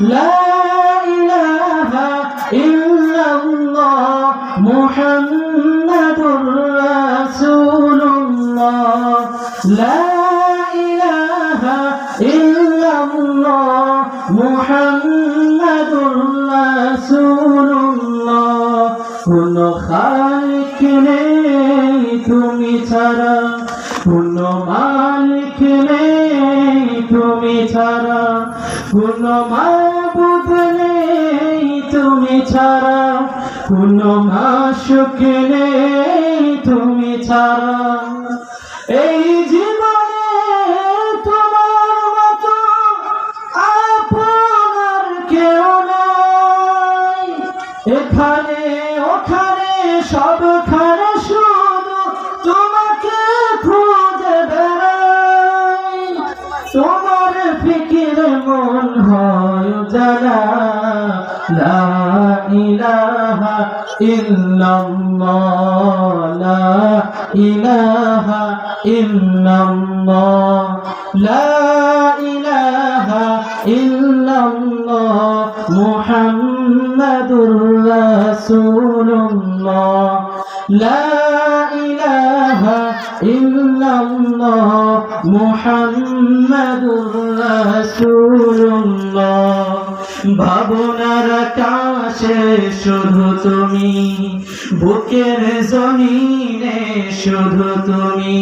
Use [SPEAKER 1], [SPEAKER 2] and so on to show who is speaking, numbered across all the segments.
[SPEAKER 1] لا إله إلا الله محمد رسول الله لا إله إلا الله محمد رسول الله কোনো খালিক নেই তুমি ছাড়া কোনো মালিক নেই তুমি ছাড়া কোনো মাবুদ নেই তুমি ছাড়া কোনো মাশুক নেই তুমি ছাড়া এই জীবনে তোমার মতো আপনার কেউ নাই এখানে ওখানে সবখানে শুধু তোমাকে খুঁজে বেড়াই তোমার ফিকিরে মন হয় জানা লা ইলাহা ইল্লাল্লাহ লা ইলাহা ইল্লাল্লাহ লা ইলাহা ইল্লাল্লাহ মুহাম্মাদুর রাসূলুল্লাহ লা ইলাহা ইল্লাল্লাহ মুহাম্মাদুর রাসূলুল্লাহ ভাবনার আকাশে শুধু তুমি বুকের জমিনে শুধু তুমি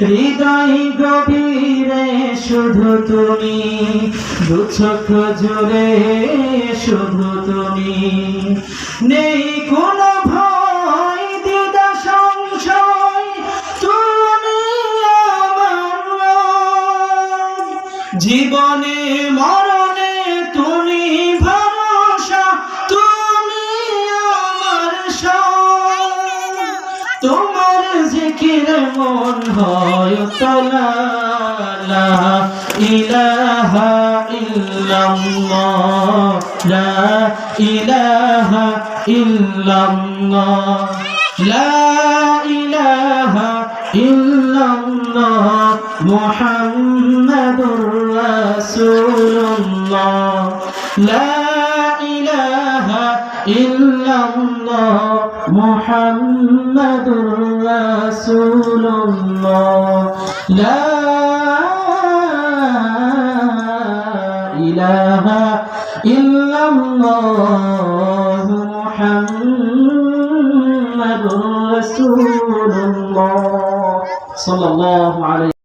[SPEAKER 1] হৃদয় গভীরে শুধু তুমি দু চোখ জুড়ে শুধু তুমি নেই কোনো ভয় দ্বিধা সংশয় তুমি আমার জীবনে মরণে তুমি ভরসা তুমি আমার সব তোমার জিকিরে মন হয় তোলা লা ইলাহা ইল্লাল্লাহ লা ইলাহা ইল্লাল্লাহ লা ইলাহা ইল্লাল্লাহ মুহাম্মাদুর রাসূলুল্লাহ লা ইলাহা ইল্লাল্লাহ মুহাম্মাদুর রাসূলুল্লাহ লা ইলাহা ইল্লাল্লাহ মুহাম্মাদুর রাসূলুল্লাহ সাল্লাল্লাহু আলাইহি